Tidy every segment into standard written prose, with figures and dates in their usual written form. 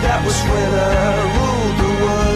That was when I ruled the world.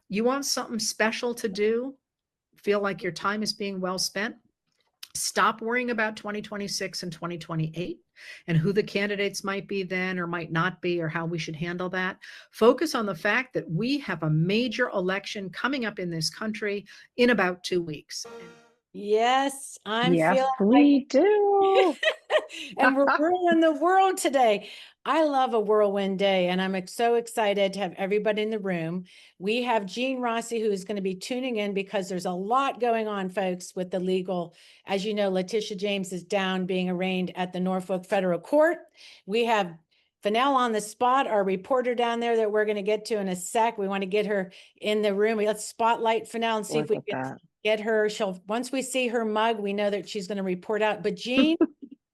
You want something special to do? Feel like your time is being well spent? Stop worrying about 2026 and 2028 and who the candidates might be then or might not be or how we should handle that. Focus on the fact that we have a major election coming up in this country in about 2 weeks. Yes, I'm Yes, feeling we like do. and we're ruling the world today. I love a whirlwind day, and I'm so excited to have everybody in the room. We have Gene Rossi, who is going to be tuning in because there's a lot going on, folks, with the legal. As you know, Letitia James is down being arraigned at the Norfolk Federal Court. We have Fennell on the spot, our reporter down there that we're going to get to in a sec. We want to get her in the room. Let's spotlight Fennell and see if we can get her. Once we see her mug, we know that she's going to report out. But Gene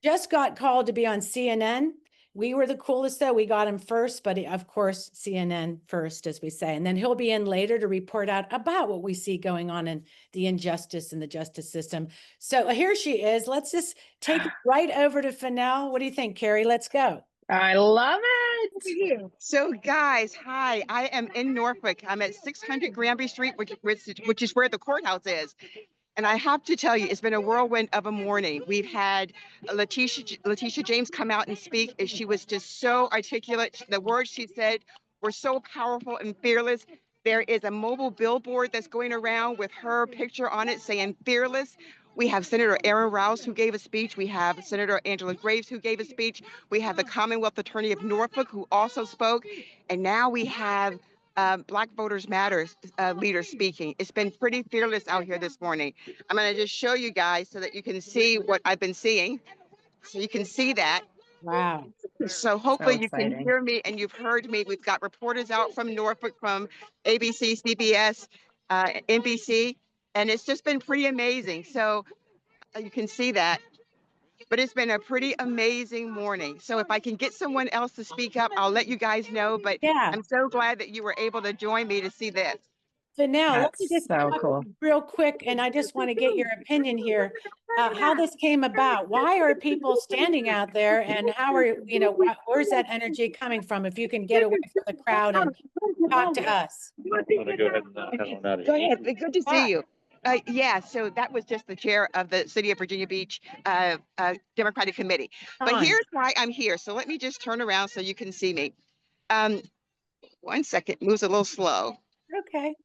just got called to be on CNN. We were the coolest though. We got him first, but of course, CNN first, as we say. And then he'll be in later to report out about what we see going on in the injustice in the justice system. So here she is. Let's just take it right over to Fennell. What do you think, Carrie? Let's go. I love it. So guys, hi, I am in Norfolk. I'm at 600 Granby Street, which is where the courthouse is. And I have to tell you, it's been a whirlwind of a morning. We've had Letitia James come out and speak, and she was just so articulate. The words she said were so powerful and fearless. There is a mobile billboard that's going around with her picture on it saying fearless. We have Senator Aaron Rouse who gave a speech. We have Senator Angela Graves who gave a speech. We have the Commonwealth Attorney of Norfolk who also spoke. And now we have Black Voters Matters leader speaking. It's been pretty fearless out here this morning. I'm going to just show you guys so that you can see what I've been seeing. So you can see that. Wow. So hopefully you can hear me and you've heard me. We've got reporters out from Norfolk, from ABC, CBS, NBC, and it's just been pretty amazing. So you can see that. But it's been a pretty amazing morning. So if I can get someone else to speak up, I'll let you guys know. But yeah, I'm so glad that you were able to join me to see this. So now let me just so cool. real quick, and I just want to get your opinion here, how this came about. Why are people standing out there, and how are, where's that energy coming from? If you can get away from the crowd and talk to us. Go ahead. Go ahead. Good to see you. Yeah, so that was just the chair of the City of Virginia Beach Democratic Committee. But here's why I'm here. So let me just turn around so you can see me. 1 second, moves a little slow. Okay.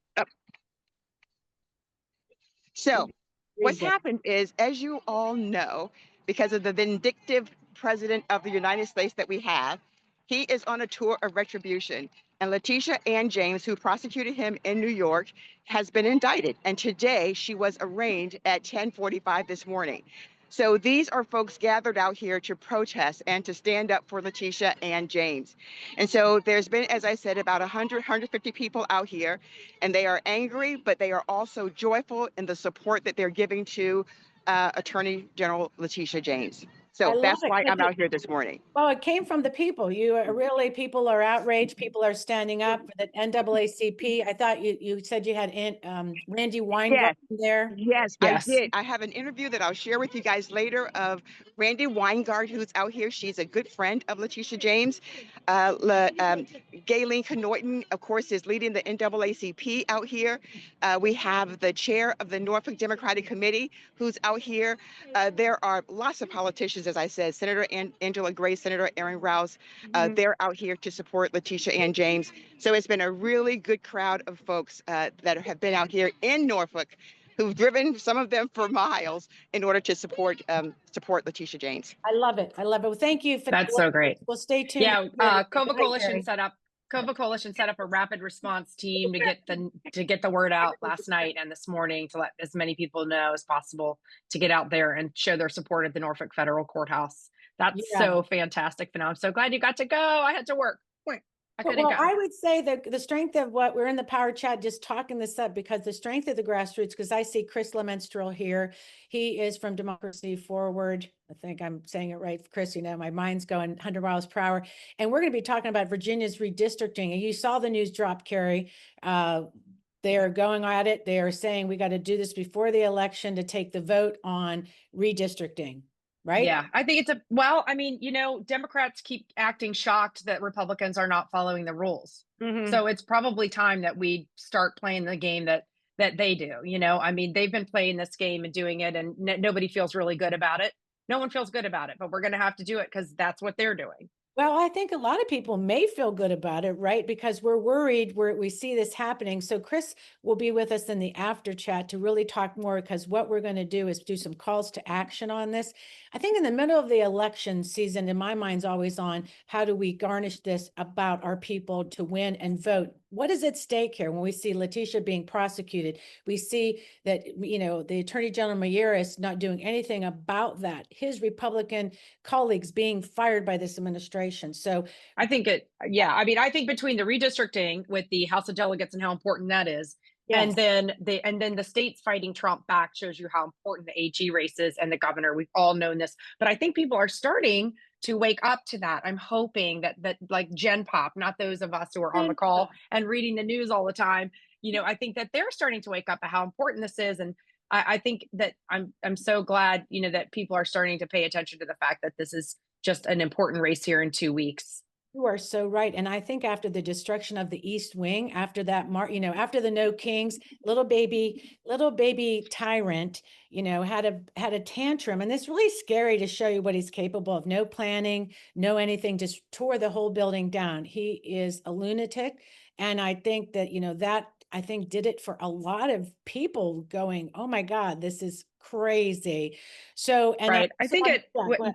So what's happened is, as you all know, because of the vindictive president of the United States that we have, he is on a tour of retribution. And Letitia Ann James, who prosecuted him in New York, has been indicted. And today she was arraigned at 10:45 this morning. So these are folks gathered out here to protest and to stand up for Letitia Ann James. And so there's been, as I said, about 100, 150 people out here, and they are angry, but they are also joyful in the support that they're giving to Attorney General Letitia James. So that's why I'm out here this morning. Well, it came from the people. You are really, people are outraged. People are standing up for the NAACP. I thought you said you had Randy Weingart there. Yes, I did. I have an interview that I'll share with you guys later of Randy Weingart, who's out here. She's a good friend of Letitia James. Gayleen Norton, of course, is leading the NAACP out here. We have the chair of the Norfolk Democratic Committee who's out here. There are lots of politicians, as I said, Senator Angela Grace, Senator Aaron Rouse. They're out here to support Letitia Ann James. So it's been a really good crowd of folks that have been out here in Norfolk, who've driven, some of them, for miles in order to support Letitia James. I love it. I love it. Well, thank you. That's so great. Well, stay tuned. Yeah, Cova Coalition set up a rapid response team to get the word out last night and this morning to let as many people know as possible to get out there and show their support at the Norfolk Federal Courthouse. That's Yeah. so fantastic. And I'm so glad you got to go. I had to work. I couldn't Well, go. I would say that the strength of what we're in the power chat, just talking this up, because the strength of the grassroots, because I see Chris Lemenstrel here. He is from Democracy Forward. I think I'm saying it right, Chris. You know, my mind's going 100 miles per hour. And we're going to be talking about Virginia's redistricting. And you saw the news drop, Carrie. They are going at it. They are saying we got to do this before the election to take the vote on redistricting. Right? Yeah, I think well, I mean, Democrats keep acting shocked that Republicans are not following the rules. So it's probably time that we start playing the game that they do. I mean, they've been playing this game and doing it, and nobody feels really good about it. No one feels good about it, but we're going to have to do it because that's what they're doing. Well, I think a lot of people may feel good about it, right? Because we're worried we see this happening. So Chris will be with us in the after chat to really talk more, because what we're going to do is do some calls to action on this. I think in the middle of the election season, in my mind's always on how do we garnish this about our people to win and vote? What is at stake here? When we see Letitia being prosecuted, we see that, the Attorney General Mayeris not doing anything about that. His Republican colleagues being fired by this administration. So I think I think between the redistricting with the House of Delegates and how important that is, yes. and then the states fighting Trump back shows you how important the AG race is and the governor. We've all known this, but I think people are starting to wake up to that. I'm hoping that like Gen Pop, not those of us who are on the call and reading the news all the time. I think that they're starting to wake up at how important this is, and I think that I'm so glad that people are starting to pay attention to the fact that this is just an important race here in 2 weeks. You are so right. And I think after the destruction of the East Wing, after that, after the No Kings, little baby tyrant, had a tantrum. And it's really scary to show you what he's capable of. No planning, no anything, just tore the whole building down. He is a lunatic. And I think that, that I think did it for a lot of people going, oh my God, this is crazy. So, and right. I think yeah,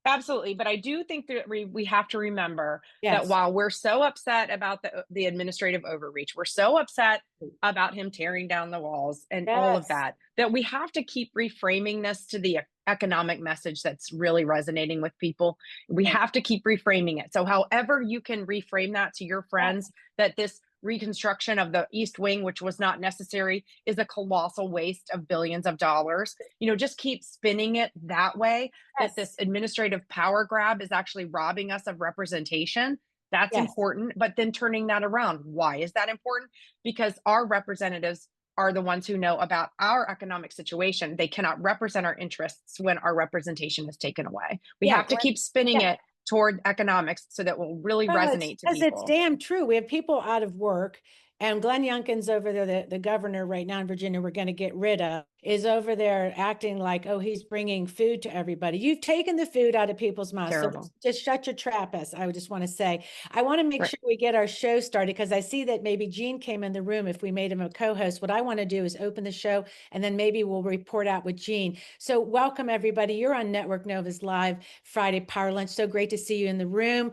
absolutely. But I do think that we have to remember that yes. while we're so upset about the administrative overreach, we're so upset about him tearing down the walls and all of Yes. that we have to keep reframing this to the economic message that's really resonating with people. We have to keep reframing it. So however you can reframe that to your friends, that this reconstruction of the East Wing, which was not necessary, is a colossal waste of billions of dollars. Just keep spinning it that way, that this administrative power grab is actually robbing us of representation. That's important. But then turning that around. Why is that important? Because our representatives are the ones who know about our economic situation. They cannot represent our interests when our representation is taken away. We have to keep spinning it toward economics so that will really resonate to people. It's damn true. We have people out of work, and Glenn Youngkin's over there, the governor right now in Virginia, we're going to get rid of, is over there acting like, oh, he's bringing food to everybody. You've taken the food out of people's mouths. Terrible. So just shut your trap, as I would just want to say. I want to make sure we get our show started, because I see that maybe Gene came in the room. If we made him a co-host, what I want to do is open the show, and then maybe we'll report out with Gene. So welcome, everybody. You're on Network Nova's Live Friday Power Lunch. So great to see you in the room.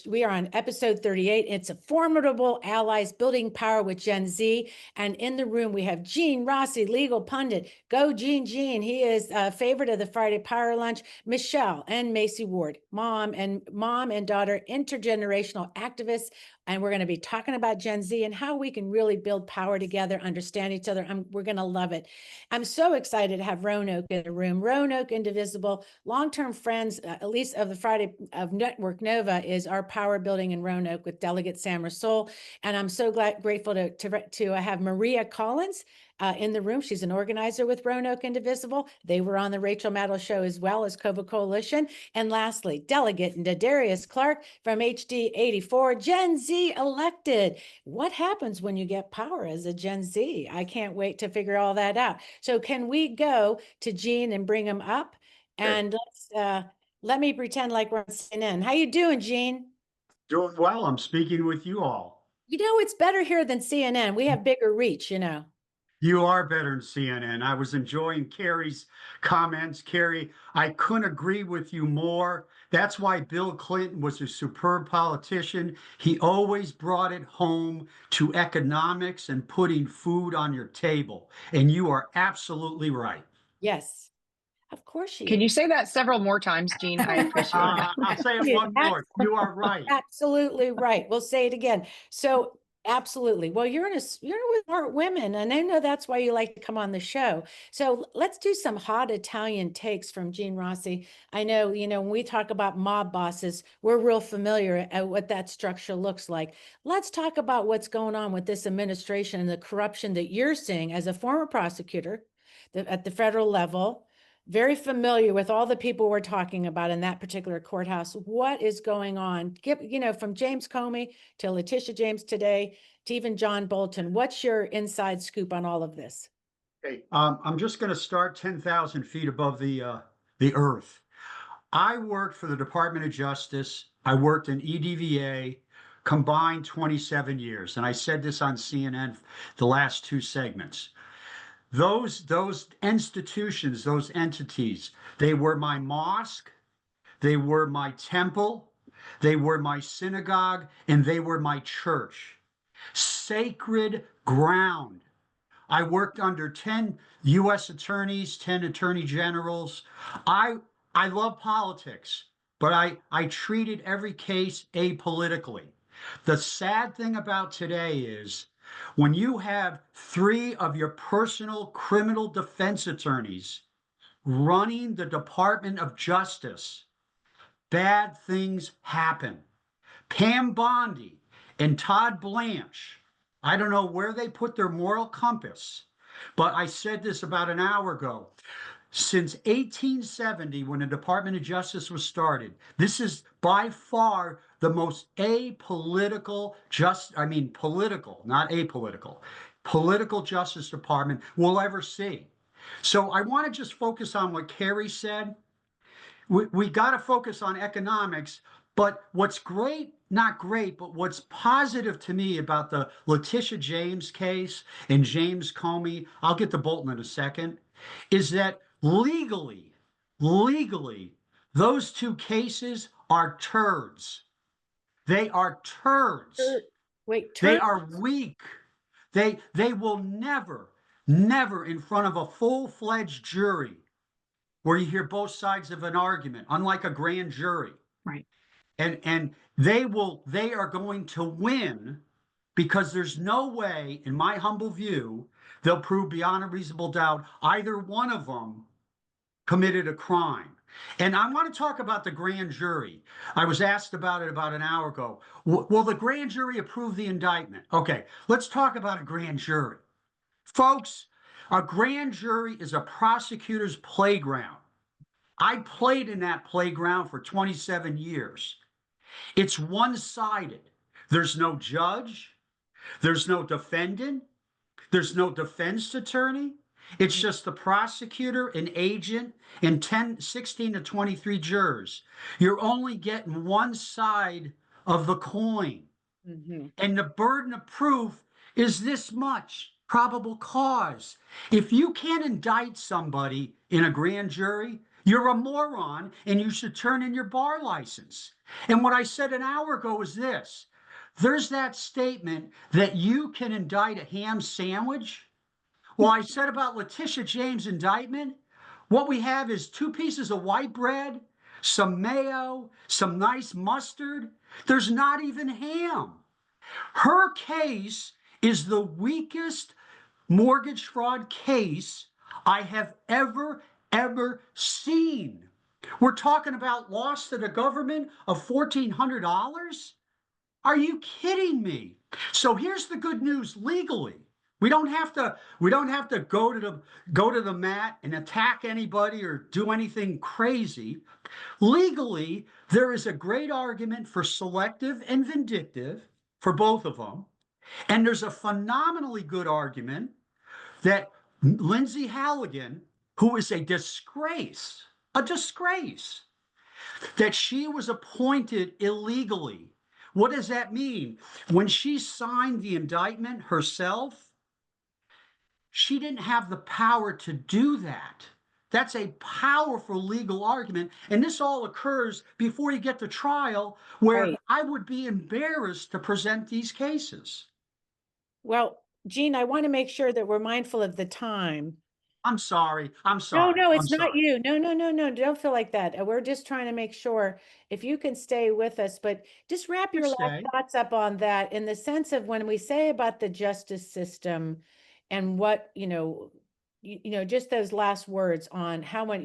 We are on episode 38. It's a Formidable Allies Building Power with Gen Z. And in the room, we have Gene Rossi, legal pundit. Go Gene. He is a favorite of the Friday Power Lunch. Michelle and Macy Ward, mom and daughter, intergenerational activists. And we're going to be talking about Gen Z and how we can really build power together, understand each other. We're going to love it. I'm so excited to have Roanoke in the room. Roanoke Indivisible, long-term friends, at least of the Friday of Network Nova, is our power building in Roanoke with Delegate Sam Rasool. And I'm so grateful to have Maria Collins in the room. She's an organizer with Roanoke Indivisible. They were on the Rachel Maddow show as well as Cova Coalition. And lastly, Delegate Darius Clark from HD 84, Gen Z elected. What happens when you get power as a Gen Z? I can't wait to figure all that out. So can we go to Gene and bring him up? And let me pretend like we're on CNN. How you doing, Gene? Doing well. I'm speaking with you all. It's better here than CNN. We have bigger reach, You are better than CNN. I was enjoying Carrie's comments. Carrie, I couldn't agree with you more. That's why Bill Clinton was a superb politician. He always brought it home to economics and putting food on your table. And you are absolutely right. Yes. Of course she Can is. you say that several more times, Gene? I appreciate it. I'll say it You're one more. You are right. absolutely right. We'll say it again. So absolutely. Well, you're with smart women, and I know that's why you like to come on the show. So let's do some hot Italian takes from Gene Rossi. I know, when we talk about mob bosses, we're real familiar at what that structure looks like. Let's talk about what's going on with this administration and the corruption that you're seeing as a former prosecutor at the federal level. Very familiar with all the people we're talking about in that particular courthouse. What is going on? From James Comey to Letitia James today to even John Bolton. What's your inside scoop on all of this? Okay, I'm just going to start 10,000 feet above the earth. I worked for the Department of Justice. I worked in EDVA, combined 27 years. And I said this on CNN, the last two segments. Those institutions, those entities, they were my mosque, they were my temple, they were my synagogue, and they were my church. Sacred ground. I worked under 10 U.S. attorneys, 10 attorney generals. I I love politics, but I treated every case apolitically. The sad thing about today is when you have three of your personal criminal defense attorneys running the Department of Justice, bad things happen. Pam Bondi and Todd Blanche, I don't know where they put their moral compass, but I said this about an hour ago. Since 1870, when the Department of Justice was started, this is by far the most apolitical, political, not apolitical, political Justice Department we'll ever see. So I want to just focus on what Carrie said. We got to focus on economics, but what's great, not great, but what's positive to me about the Letitia James case and James Comey, I'll get to Bolton in a second, is that legally, those two cases are turds. They are turds. Wait, They are weak. They will never in front of a full-fledged jury where you hear both sides of an argument, unlike a grand jury. Right. And they are going to win because there's no way, in my humble view, they'll prove beyond a reasonable doubt either one of them committed a crime. And I want to talk about the grand jury. I was asked about it about an hour ago. Will the grand jury approve the indictment? Okay, let's talk about a grand jury. Folks, a grand jury is a prosecutor's playground. I played in that playground for 27 years. It's one-sided. There's no judge. There's no defendant. There's no defense attorney. It's just the prosecutor, an agent, and 16 to 23 jurors. You're only getting one side of the coin. Mhm. And the burden of proof is this much probable cause. If you can't indict somebody in a grand jury, you're a moron and you should turn in your bar license. And what I said an hour ago is this. There's that statement that you can indict a ham sandwich. Well, I said about Letitia James' indictment, what we have is 2 pieces of white bread, some mayo, some nice mustard. There's not even ham. Her case is the weakest mortgage fraud case I have ever seen. We're talking about loss to the government of $1,400. Are you kidding me? So here's the good news legally. We don't have to go to the mat and attack anybody or do anything crazy. Legally, there is a great argument for selective and vindictive for both of them. And there's a phenomenally good argument that Lindsay Halligan, who is a disgrace, that she was appointed illegally. What does that mean? When she signed the indictment herself, she didn't have the power to do that. That's a powerful legal argument. And this all occurs before you get to trial, where Right. I would be embarrassed to present these cases. Well, Gene, I want to make sure that we're mindful of the time. I'm sorry. I'm No, sorry. no, I'm it's not sorry. you. No, no, no, no. Don't feel like that. We're just trying to make sure if you can stay with us, but just wrap your last Stay. thoughts up on that in the sense of when we say about the justice system and what, just those last words on how much,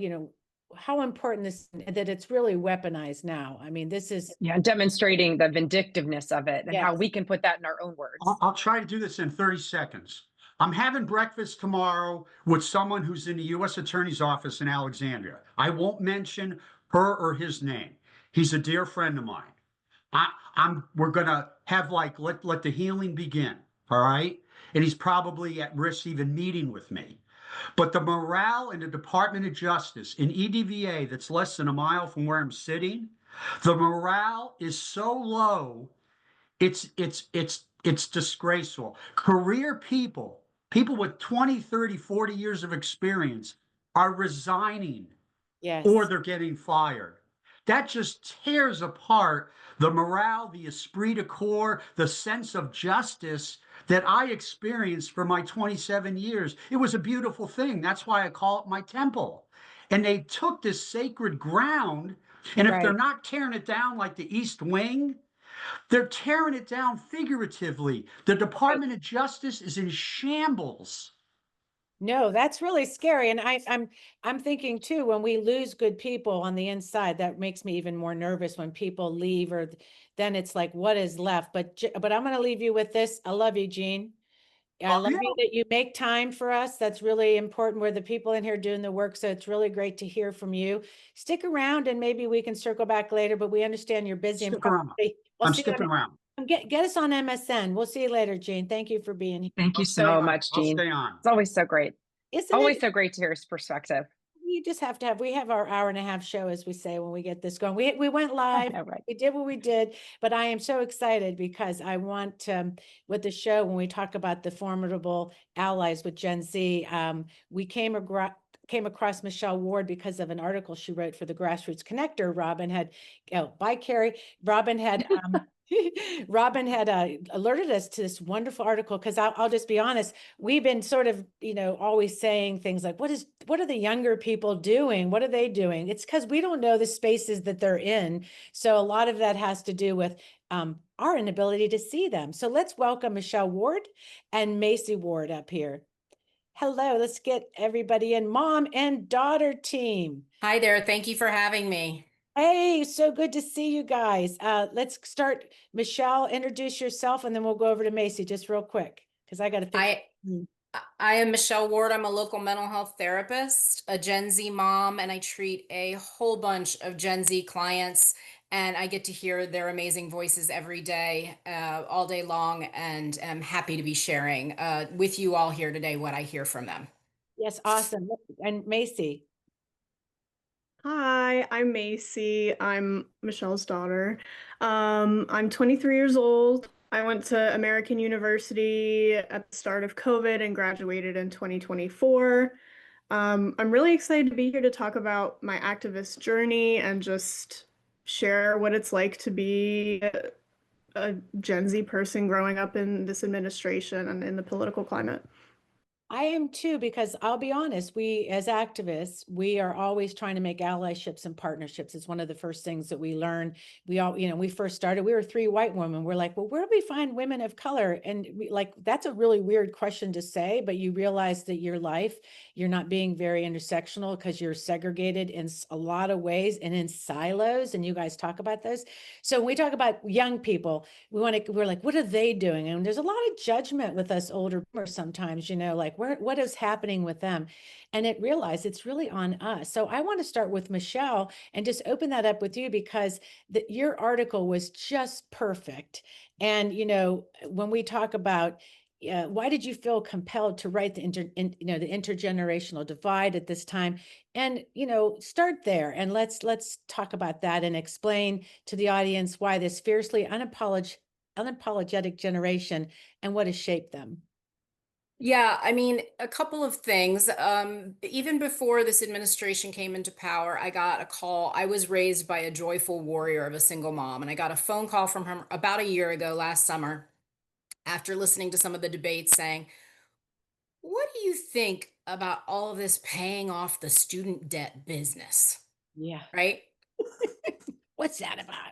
how important this, that it's really weaponized now. I mean, this is, Yeah, demonstrating the vindictiveness of it and how yes, we can put that in our own words. I'll try to do this in 30 seconds. I'm having breakfast tomorrow with someone who's in the U.S. Attorney's office in Alexandria. I won't mention her or his name. He's a dear friend of mine. We're gonna have like let the healing begin. All right. And he's probably at risk even meeting with me. But the morale in the Department of Justice in EDVA, that's less than a mile from where I'm sitting, the morale is so low, it's disgraceful. Career people with 20, 30, 40 years of experience are resigning or yes. they're getting fired. That just tears apart the morale, the esprit de corps, the sense of justice that I experienced for my 27 years. It was a beautiful thing. That's why I call it my temple. And they took this sacred ground, and if they're Right. not tearing it down like the East Wing, they're tearing it down figuratively. The Right. Department of Justice is in shambles. No, that's really scary. And I'm thinking too, when we lose good people on the inside, that makes me even more nervous when people leave or then it's like, what is left? But I'm going to leave you with this. I love you, Gene. I Love love you. you that you make time for us. That's really important. We're the people in here doing the work. So it's really great to hear from you. Stick around and maybe we can circle back later, but we understand you're busy and Stick around. probably we'll I'm see you sticking around. get us on MSN. We'll see you later, Gene. Thank you for being here. Thank I'll you stay so on. much, I'll Gene. stay on. It's always so great. Isn't Always it? so great to hear his perspective. You just have to have, we have our hour and a half show, as we say, when we get this going. We went live, know, right? we did what we did, but I am so excited because I want, with the show, when we talk about the formidable allies with Gen Z, we came across Michelle Ward because of an article she wrote for the Grassroots Connector. Bye, Carrie. Robin had, Robin had alerted us to this wonderful article because I'll just be honest, we've been sort of, always saying things like, what are the younger people doing? What are they doing? It's because we don't know the spaces that they're in. So a lot of that has to do with our inability to see them. So let's welcome Michelle Ward and Macy Ward up here. Hello, let's get everybody in, mom and daughter team. Hi there. Thank you for having me. Hey, so good to see you guys. Let's start. Michelle, introduce yourself, and then we'll go over to Macy just real quick because I got to fix. I am Michelle Ward. I'm a local mental health therapist, a Gen Z mom, and I treat a whole bunch of Gen Z clients. And I get to hear their amazing voices every day, all day long, and am happy to be sharing with you all here today what I hear from them. Yes, awesome. And Macy. Hi, I'm Macy. I'm Michelle's daughter. I'm 23 years old. I went to American University at the start of COVID and graduated in 2024. I'm really excited to be here to talk about my activist journey and just share what it's like to be a Gen Z person growing up in this administration and in the political climate. I am too, because I'll be honest, we as activists, we are always trying to make allyships and partnerships. It's one of the first things that we learn. We all, we first started, we were 3 white women. We're like, well, where do we find women of color? And that's a really weird question to say, but you realize that your life, you're not being very intersectional because you're segregated in a lot of ways and in silos. And you guys talk about those. So when we talk about young people, we're like, what are they doing? And there's a lot of judgment with us older sometimes, like, what is happening with them? And it realized it's really on us. So I want to start with Michelle and just open that up with you because your article was just perfect. And, when we talk about why did you feel compelled to write the intergenerational divide at this time? And, start there and let's talk about that and explain to the audience why this fiercely unapologetic generation and what has shaped them. Yeah, I mean, a couple of things. Even before this administration came into power, I got a call. I was raised by a joyful warrior of a single mom, and I got a phone call from her about a year ago last summer after listening to some of the debates saying, what do you think about all of this paying off the student debt business, Yeah. right? What's that about?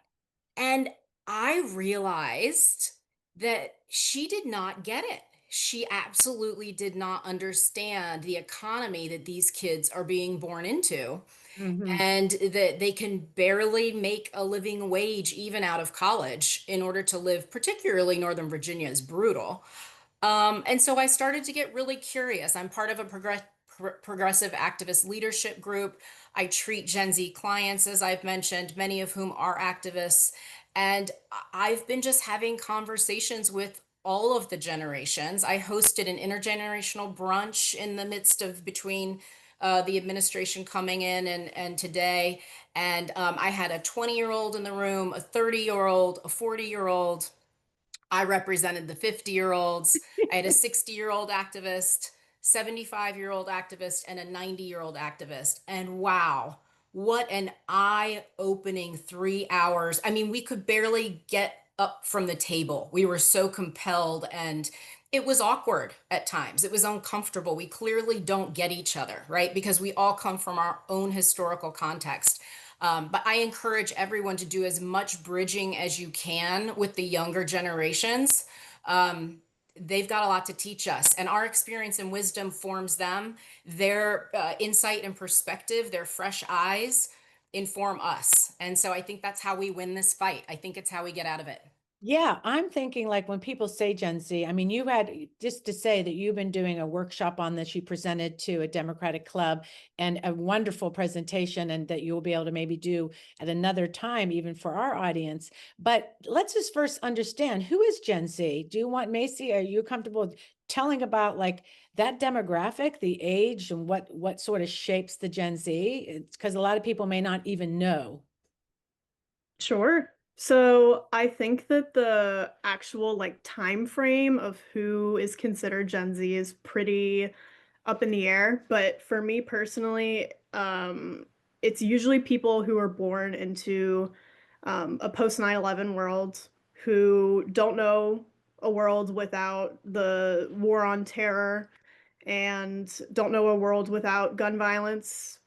And I realized that she did not get it. She absolutely did not understand the economy that these kids are being born into, Mhm. and that they can barely make a living wage even out of college in order to live. Particularly Northern Virginia is brutal. And so I started to get really curious. I'm part of a progressive activist leadership group. I treat Gen Z clients, as I've mentioned, many of whom are activists. And I've been just having conversations with all of the generations. I hosted an intergenerational brunch in the midst of between the administration coming in and today. And I had a 20-year-old in the room, a 30-year-old, a 40-year-old. I represented the 50-year-olds. I had a 60-year-old activist, 75-year-old activist, and a 90-year-old activist. And wow, what an eye-opening 3 hours. I mean, we could barely get up from the table. We were so compelled, and it was awkward at times. It was uncomfortable. We clearly don't get each other, right? Because we all come from our own historical context. But I encourage everyone to do as much bridging as you can with the younger generations. They've got a lot to teach us, and our experience and wisdom forms them. Their insight and perspective, their fresh eyes inform us. And so I think that's how we win this fight. I think it's how we get out of it. Yeah, I'm thinking like when people say Gen Z, I mean, you had just to say that you've been doing a workshop on this, you presented to a Democratic club and a wonderful presentation, and that you'll be able to maybe do at another time, even for our audience. But let's just first understand, who is Gen Z? Do you want, Macy, are you comfortable telling about like that demographic, the age, and what sort of shapes the Gen Z? It's because a lot of people may not even know. Sure. So I think that the actual like time frame of who is considered Gen Z is pretty up in the air. But for me personally, it's usually people who are born into a post 9/11 world, who don't know a world without the war on terror, and don't know a world without gun violence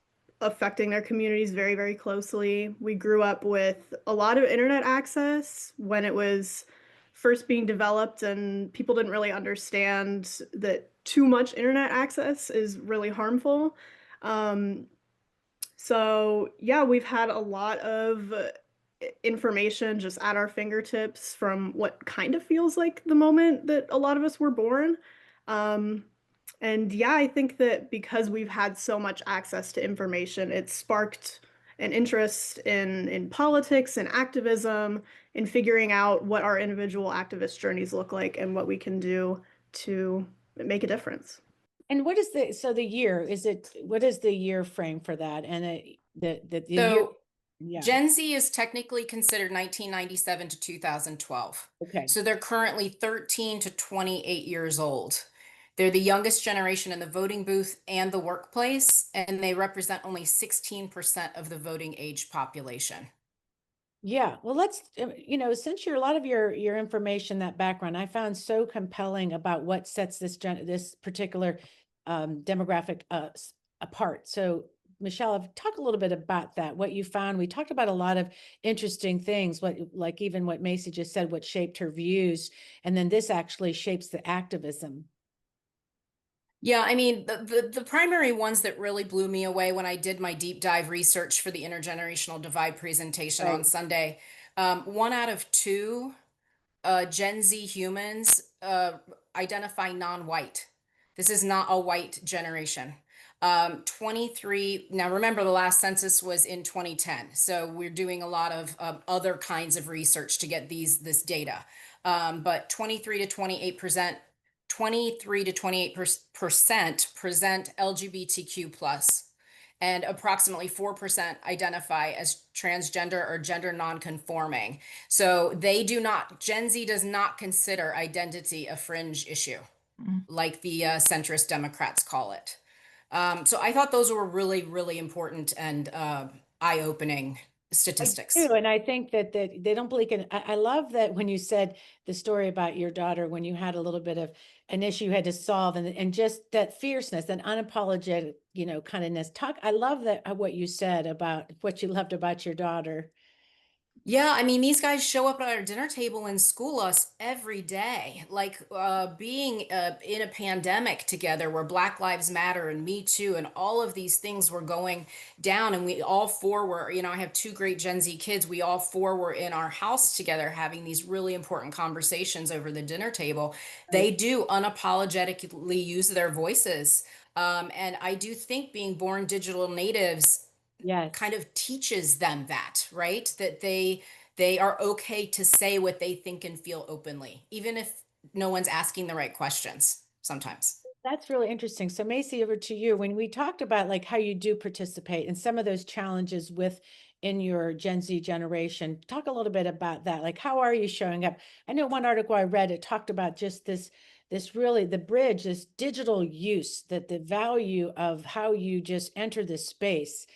affecting their communities very, very closely. We grew up with a lot of internet access when it was first being developed, and people didn't really understand that too much internet access is really harmful. Um, so yeah, we've had a lot of information just at our fingertips from what kind of feels like the moment that a lot of us were born. Um, and yeah, I think that because we've had so much access to information, it sparked an interest in politics and activism, in figuring out what our individual activist journeys look like and what we can do to make a difference. And what is the year, what is the year frame for that? And the year, So yeah, Gen Z is technically considered 1997 to 2012. okay. So they're currently 13 to 28 years old. They're the youngest generation in the voting booth and the workplace, and they represent only 16% of the voting age population. Yeah, well, let's, since a lot of your information, that background, I found so compelling about what sets this particular demographic apart. So, Michelle, talk a little bit about that, what you found. We talked about a lot of interesting things, like even what Macy just said, what shaped her views, and then this actually shapes the activism. Yeah, I mean, the primary ones that really blew me away when I did my deep dive research for the intergenerational divide presentation on Right. Sunday, 1 out of 2 Gen Z humans identify non-white. This is not a white generation. 23, now remember the last census was in 2010. So we're doing a lot of other kinds of research to get this data. But 23 to 28% present LGBTQ plus, and approximately 4% identify as transgender or gender nonconforming. So Gen Z does not consider identity a fringe issue, like the centrist Democrats call it. So I thought those were really, really important and eye-opening statistics. I do, and I think that they don't blink. And I love that when you said the story about your daughter, when you had a little bit of an issue you had to solve, and just that fierceness, that unapologetic, kindness. I love that what you said about what you loved about your daughter. Yeah, I mean, these guys show up at our dinner table and school us every day. Like being in a pandemic together where Black Lives Matter and Me Too and all of these things were going down. And we all four were, I have two great Gen Z kids. We all four were in our house together having these really important conversations over the dinner table. They do unapologetically use their voices. And I do think being born digital natives Yes. kind of teaches them that, right? That they are okay to say what they think and feel openly, even if no one's asking the right questions sometimes. That's really interesting. So Macy, over to you. When we talked about like how you do participate and some of those challenges in your Gen Z generation, talk a little bit about that. Like, how are you showing up? I know one article I read, it talked about just this really the bridge, this digital use, that the value of how you just enter this space.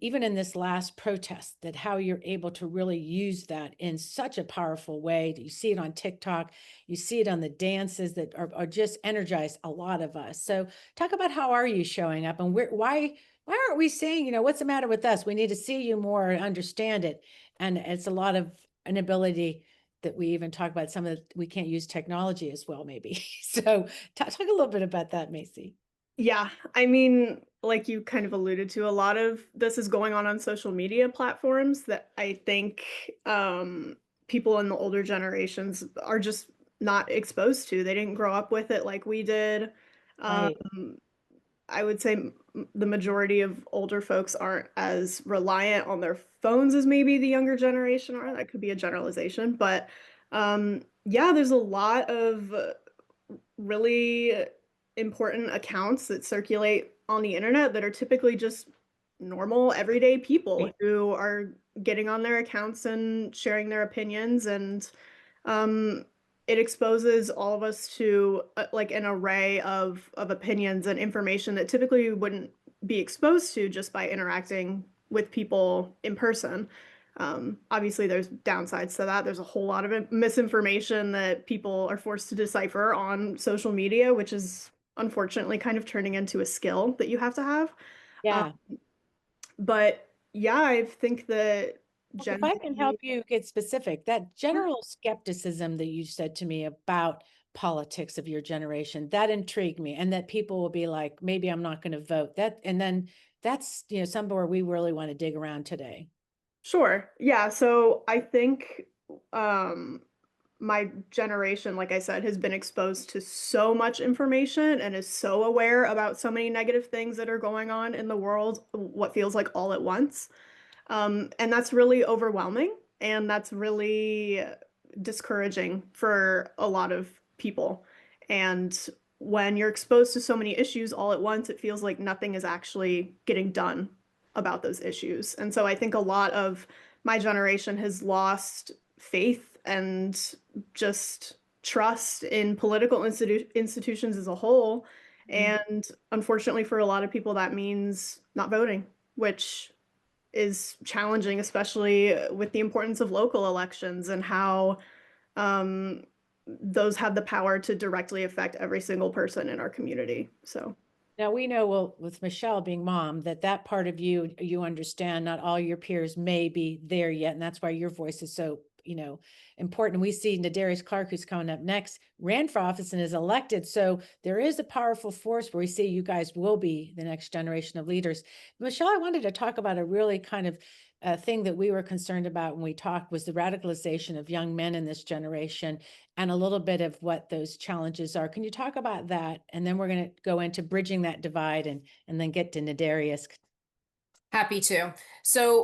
Even in this last protest, that how you're able to really use that in such a powerful way. You see it on TikTok, you see it on the dances that are just energized a lot of us. So talk about how are you showing up, and why aren't we saying, what's the matter with us? We need to see you more and understand it. And it's a lot of an ability that we even talk about we can't use technology as well, maybe. So talk a little bit about that, Macy. Yeah, I mean, like you kind of alluded to, a lot of this is going on social media platforms that I think people in the older generations are just not exposed to. They didn't grow up with it like we did. Right. I would say the majority of older folks aren't as reliant on their phones as maybe the younger generation are. That could be a generalization, but yeah, there's a lot of really important accounts that circulate on the internet that are typically just normal everyday people who are getting on their accounts and sharing their opinions, and it exposes all of us to like an array of opinions and information that typically wouldn't be exposed to just by interacting with people in person. Obviously, there's downsides to that. There's a whole lot of misinformation that people are forced to decipher on social media, which is unfortunately kind of turning into a skill that you have to have. Yeah. But yeah, I think that Gen If I can Z, help you get specific, that general skepticism that you said to me about politics of your generation, that intrigued me, and that people will be like, maybe I'm not going to vote. And then that's, somewhere we really want to dig around today. sure. Yeah, so I think my generation, like I said, has been exposed to so much information and is so aware about so many negative things that are going on in the world, what feels like all at once. And that's really overwhelming, and that's really discouraging for a lot of people. And when you're exposed to so many issues all at once, it feels like nothing is actually getting done about those issues. And so I think a lot of my generation has lost faith and just trust in political institutions as a whole. And unfortunately, for a lot of people, that means not voting, which is challenging, especially with the importance of local elections and how those have the power to directly affect every single person in our community. So Now we know, well, with Michelle being mom, that part of you understand. Not all your peers may be there yet, and that's why your voice is so important. We see Nadarius Clark, who's coming up next, ran for office and is elected. So there is a powerful force where we see you guys will be the next generation of leaders. Michelle, I wanted to talk about a really kind of thing that we were concerned about when we talked, was the radicalization of young men in this generation, and a little bit of what those challenges are. Can you talk about that? And then we're going to go into bridging that divide and then get to Nadarius. Happy to. So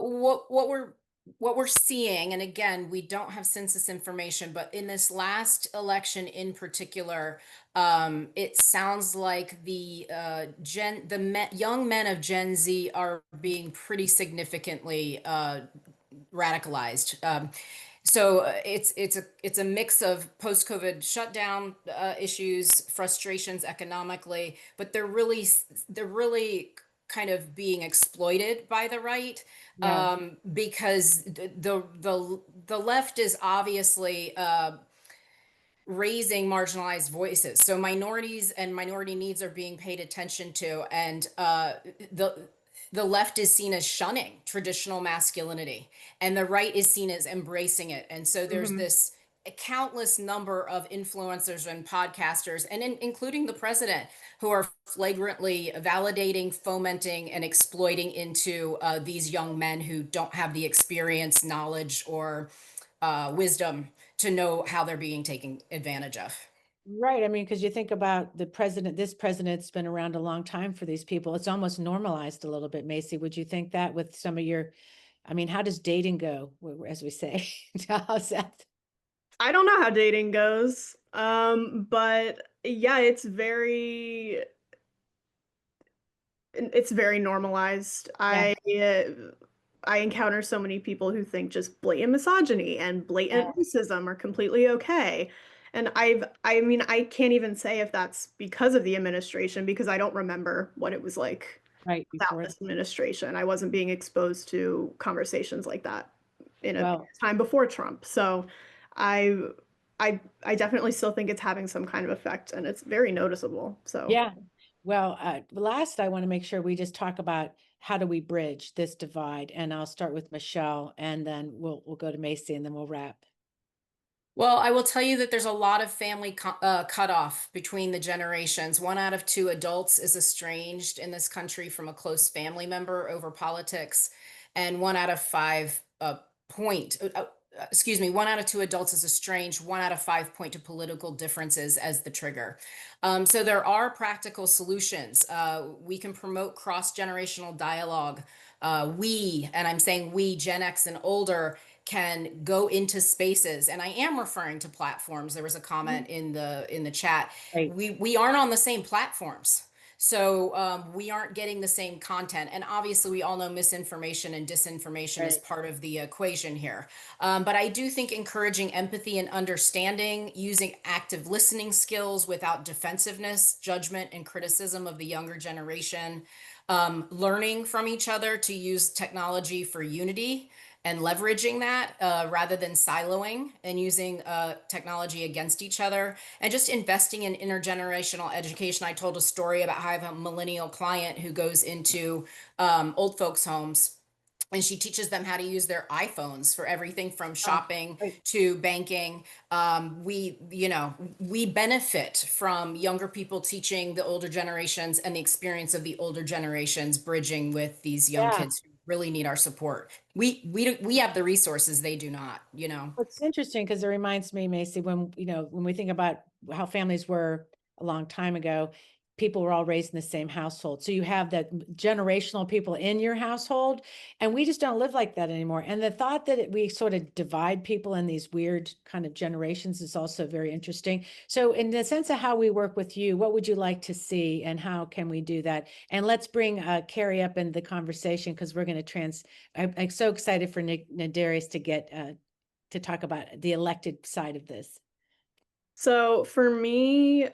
what we're seeing, and again, we don't have census information, but in this last election in particular, it sounds like the young men of Gen Z are being pretty significantly radicalized. So it's a mix of post-COVID shutdown issues, frustrations economically, but they're really kind of being exploited by the right, Yeah. because the left is obviously raising marginalized voices. So minorities and minority needs are being paid attention to, and the left is seen as shunning traditional masculinity, and the right is seen as embracing it. And so there's this countless number of influencers and podcasters, and including the president, who are flagrantly validating, fomenting, and exploiting into these young men who don't have the experience, knowledge, or wisdom to know how they're being taken advantage of. Right. I mean, because you think about the president, this president's been around a long time for these people. It's almost normalized a little bit, Macy. Would you think that with some of your, I mean, how does dating go, as we say? How's that? I don't know how dating goes. But yeah, it's very normalized. I encounter so many people who think just blatant misogyny and blatant racism are completely okay. And I mean, I can't even say if that's because of the administration, because I don't remember what it was like Right without before. this administration. I wasn't being exposed to conversations like that in a Well, time before Trump. So I I definitely still think it's having some kind of effect, and it's very noticeable. So yeah. Well, last, I want to make sure we just talk about how do we bridge this divide, and I'll start with Michelle, and then we'll go to Macy, and then we'll wrap. Well, I will tell you that there's a lot of family cutoff between the generations. 1 out of 2 adults is estranged in this country from a close family member over politics, and 1 out of 5 excuse me, 1 out of 2 adults is estranged. 1 out of 5 point to political differences as the trigger. So there are practical solutions. We can promote cross-generational dialogue. And I'm saying we, Gen X and older, can go into spaces, and I am referring to platforms. There was a comment in the chat. Right. We aren't on the same platforms, so we aren't getting the same content. And obviously, we all know misinformation and disinformation is Right. part of the equation here. But I do think encouraging empathy and understanding, using active listening skills without defensiveness, judgment, and criticism of the younger generation, learning from each other to use technology for unity and leveraging that rather than siloing and using technology against each other, and just investing in intergenerational education. I told a story about how I have a millennial client who goes into old folks' homes, and she teaches them how to use their iPhones for everything from shopping right. to banking. We benefit from younger people teaching the older generations, and the experience of the older generations bridging with these young Yeah. kids who really need our support. We have the resources, they do not. It's interesting because it reminds me, Macy, when we think about how families were a long time ago, people were all raised in the same household. So you have that generational people in your household, and we just don't live like that anymore. And the thought that we sort of divide people in these weird kind of generations is also very interesting. So in the sense of how we work with you, what would you like to see, and how can we do that? And let's bring Carrie up in the conversation, because we're going to I'm so excited for Nadarius to get to talk about the elected side of this. So for me,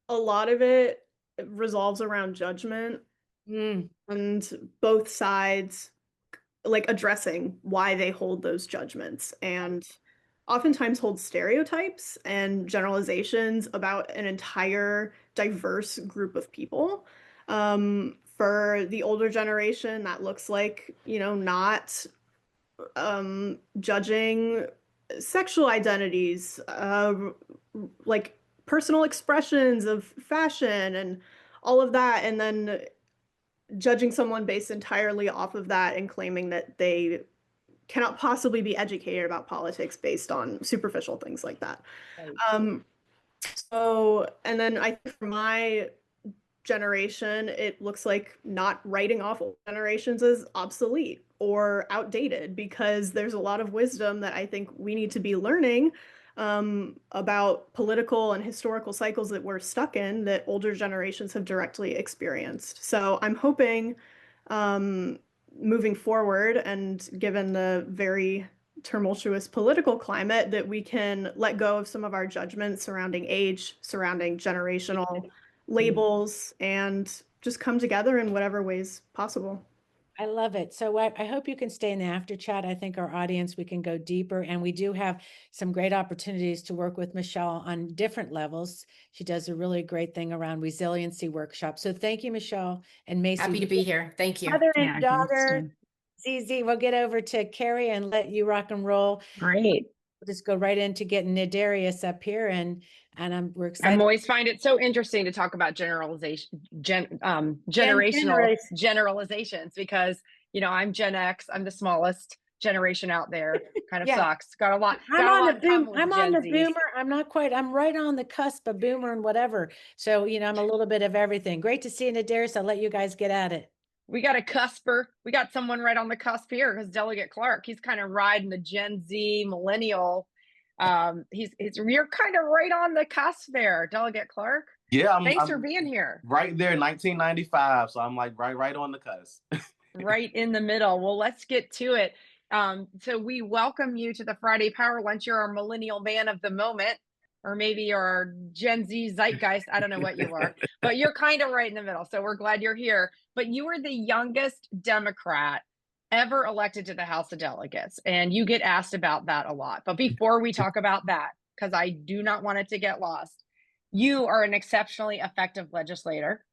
a lot of it resolves around judgment and both sides like addressing why they hold those judgments, and oftentimes hold stereotypes and generalizations about an entire diverse group of people. For the older generation, that looks like, not judging sexual identities, like personal expressions of fashion and all of that, and then judging someone based entirely off of that and claiming that they cannot possibly be educated about politics based on superficial things like that. Right. So, and then I think for my generation, it looks like not writing off old generations as obsolete or outdated, because there's a lot of wisdom that I think we need to be learning about political and historical cycles that we're stuck in, that older generations have directly experienced. So I'm hoping moving forward, and given the very tumultuous political climate, that we can let go of some of our judgments surrounding age, surrounding generational labels and just come together in whatever ways possible. I love it. So I hope you can stay in the after chat. I think our audience, we can go deeper, and we do have some great opportunities to work with Michelle on different levels. She does a really great thing around resiliency workshops. So thank you, Michelle and Macy. Happy to be here. Thank you. Mother and Yeah, daughter, ZZ, we'll get over to Carrie and let you rock and roll. great. We'll just go right into getting Nadarius up here, and we're excited. I always find it so interesting to talk about generational generalizations, because I'm Gen X. I'm the smallest generation out there. Kind of sucks. Got a lot. I'm on the boom. with I'm on Gen the Zs. boomer. I'm not quite. I'm right on the cusp of boomer and whatever. So I'm a little bit of everything. Great to see you, Nadarius. I'll let you guys get at it. We got a cusper. We got someone right on the cusp here, because Delegate Clark, he's kind of riding the Gen Z millennial. You're kind of right on the cusp there, Delegate Clark. Yeah, Thanks I'm for being here. Right there, 1995. So I'm like right on the cusp. Right in the middle. Well, let's get to it. So we welcome you to the Friday Power Lunch. You're our millennial man of the moment, or maybe you're our Gen Z zeitgeist. I don't know what you are, but you're kind of right in the middle. So we're glad you're here. But you were the youngest Democrat ever elected to the House of Delegates, and you get asked about that a lot. But before we talk about that, because I do not want it to get lost, you are an exceptionally effective legislator.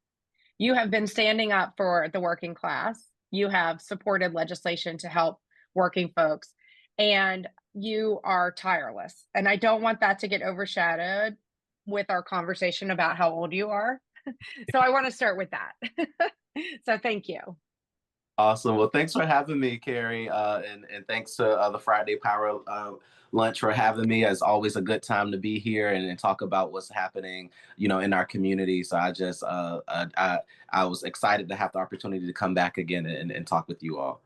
You have been standing up for the working class. You have supported legislation to help working folks, and you are tireless. And I don't want that to get overshadowed with our conversation about how old you are. So I want to start with that. So thank you. Awesome. Well, thanks for having me, Carrie. And thanks to the Friday Power Lunch for having me. It's always a good time to be here and talk about what's happening, in our community. So I just, I was excited to have the opportunity to come back again and talk with you all.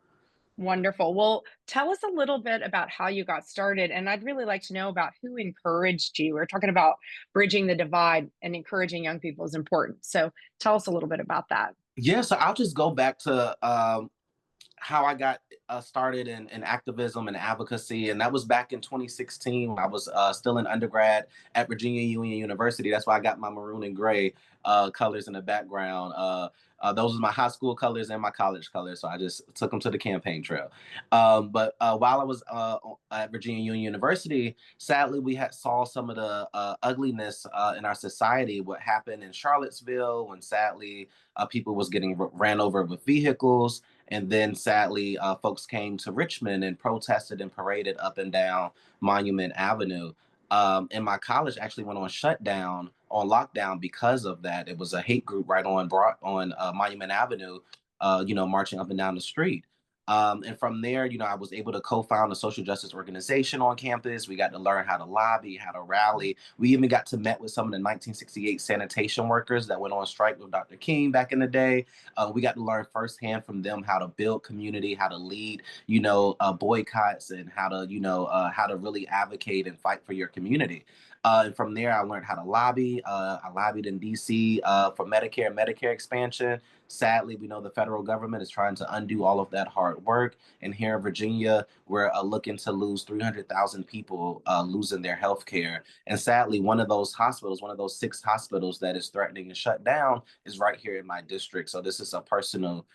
Wonderful. Well, tell us a little bit about how you got started. And I'd really like to know about who encouraged you. We're talking about bridging the divide, and encouraging young people is important. So tell us a little bit about that. Yeah, so I'll just go back to how I got started in activism and advocacy. And that was back in 2016. I was still in undergrad at Virginia Union University. That's why I got my maroon and gray colors in the background. Those are my high school colors and my college colors. So I just took them to the campaign trail. But while I was at Virginia Union University, sadly, we saw some of the ugliness in our society, what happened in Charlottesville, when sadly people was getting ran over with vehicles. And then sadly, folks came to Richmond and protested and paraded up and down Monument Avenue. And my college actually went on lockdown because of that. It was a hate group right on Monument Avenue, marching up and down the street. And from there, I was able to co-found a social justice organization on campus. We got to learn how to lobby, how to rally. We even got to meet with some of the 1968 sanitation workers that went on strike with Dr. King back in the day. We got to learn firsthand from them how to build community, how to lead, boycotts, and how to really advocate and fight for your community. And from there, I learned how to lobby. I lobbied in DC for Medicare and Medicare expansion. Sadly, we know the federal government is trying to undo all of that hard work. And here in Virginia, we're looking to lose 300,000 people losing their health care. And sadly, one of those 6 hospitals that is threatening to shut down is right here in my district. So this is a personal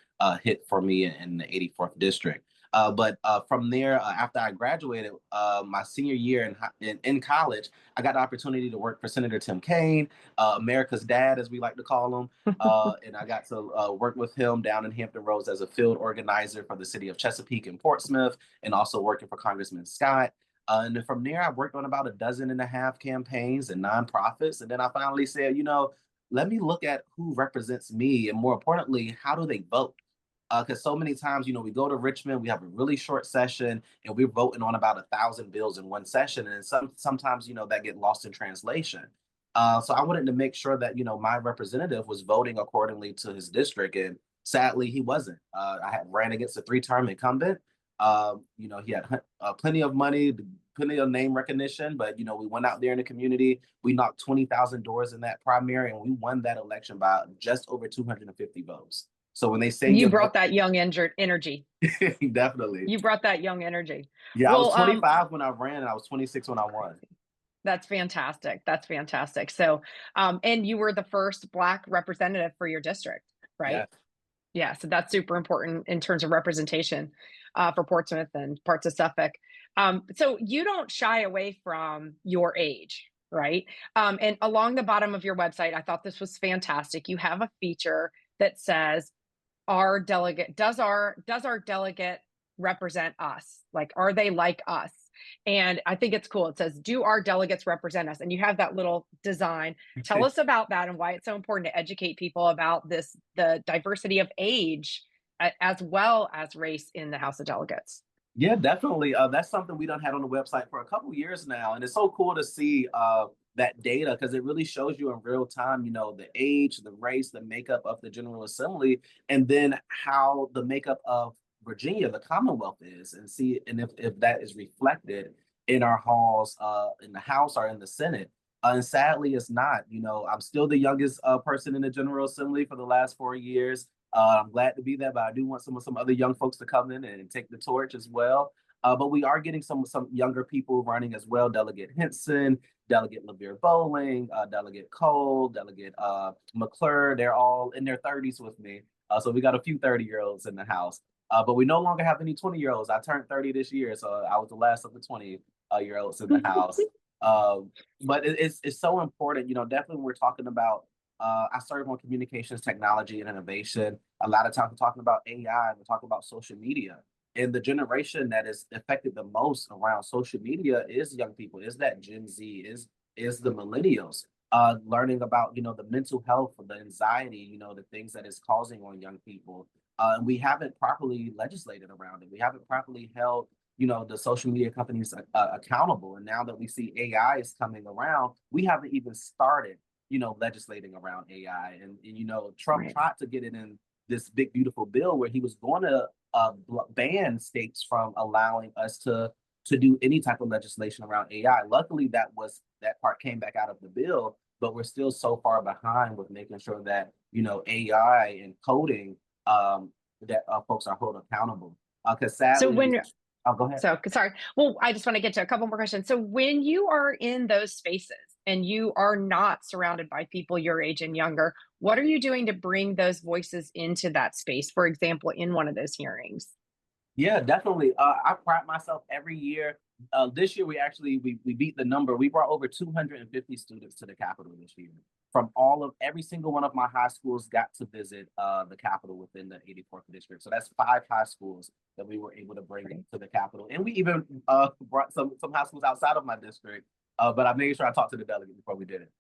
hit for me in the 84th district. But from there, after I graduated, my senior year in college, I got the opportunity to work for Senator Tim Kaine, America's dad, as we like to call him. And I got to work with him down in Hampton Roads as a field organizer for the city of Chesapeake and Portsmouth, and also working for Congressman Scott. And then from there, I worked on about 12.5 campaigns and nonprofits. And then I finally said, let me look at who represents me, and more importantly, how do they vote? Because so many times, we go to Richmond, we have a really short session, and we're voting on about 1,000 bills in one session. And sometimes, that get lost in translation. So I wanted to make sure that, my representative was voting accordingly to his district. And sadly, he wasn't. I had ran against a 3-term incumbent. He had plenty of money, plenty of name recognition, but, we went out there in the community. We knocked 20,000 doors in that primary, and we won that election by just over 250 votes. So when they say you brought that young energy, definitely, you brought that young energy. Yeah, well, I was 25 when I ran, and I was 26 when I won. That's fantastic. That's fantastic. So, and you were the first Black representative for your district, right? Yeah. Yeah, so that's super important in terms of representation for Portsmouth and parts of Suffolk. So you don't shy away from your age, right? And along the bottom of your website, I thought this was fantastic. You have a feature that says, "Our delegate does our delegate represent us? Like, are they like us?" And I think it's cool. It says, "Do our delegates represent us?" And you have that little design. Tell us about that and why it's so important to educate people about this, the diversity of age as well as race in the House of Delegates. Yeah, definitely. That's something we done had on the website for a couple years now, and it's so cool to see that data because it really shows you in real time, you know, the age, the race, the makeup of the General Assembly, and then how the makeup of Virginia, the Commonwealth, is, and see, and if that is reflected in our halls, in the House or in the Senate. And sadly, it's not. You know, I'm still the youngest person in the General Assembly for the last 4 years. I'm glad to be there, but I do want some other young folks to come in and take the torch as well. But we are getting some younger people running as well. Delegate Henson, Delegate LaVere Bowling, Delegate Cole, Delegate McClure. They're all in their 30s with me. So we got a few 30-year-olds in the House. But we no longer have any 20-year-olds. I turned 30 this year, so I was the last of the 20-year-olds in the House. But it's so important, you know, definitely when we're talking about I serve on communications technology and innovation. A lot of times we're talking about AI, we're talking about social media. And the generation that is affected the most around social media is young people, is that Gen Z, is the millennials. Learning about, you know, the mental health, the anxiety, you know, the things that it's causing on young people. And we haven't properly legislated around it. We haven't properly held, you know, the social media companies accountable. And now that we see AI is coming around, we haven't even started, you know, legislating around AI. And you know, Trump tried to get it in this big, beautiful bill where he was going to ban states from allowing us to do any type of legislation around AI. Luckily, that part came back out of the bill, but we're still so far behind with making sure that, you know, AI and coding that folks are held accountable. Because sadly, So when oh, go ahead. So sorry. Well, I just want to get to a couple more questions. So when you are in those spaces and you are not surrounded by people your age and younger, what are you doing to bring those voices into that space? For example, in one of those hearings? Yeah, definitely. I pride myself every year. This year, we beat the number. We brought over 250 students to the Capitol this year. From every single one of my high schools got to visit the Capitol within the 84th district. So that's 5 high schools that we were able to bring to the Capitol. And we even brought some high schools outside of my district. But I made sure I talked to the delegate before we did it.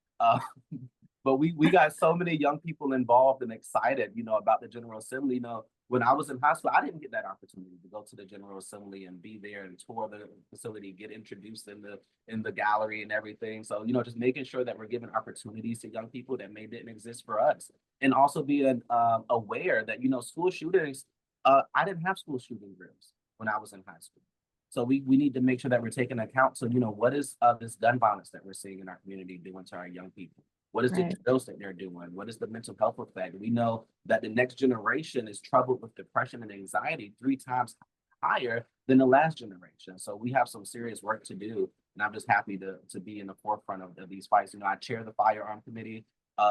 But we got so many young people involved and excited, you know, about the General Assembly. You know, when I was in high school, I didn't get that opportunity to go to the General Assembly and be there and tour the facility, get introduced in the gallery and everything. So, you know, just making sure that we're giving opportunities to young people that maybe didn't exist for us. And also being aware that, you know, school shootings, I didn't have school shooting drills when I was in high school. So we need to make sure that we're taking account. So, you know, what is this gun violence that we're seeing in our community doing to our young people? What is the dose that they're doing? What is the mental health effect? We know that the next generation is troubled with depression and anxiety 3 times higher than the last generation. So we have some serious work to do. And I'm just happy to be in the forefront of these fights. You know, I chair the firearm committee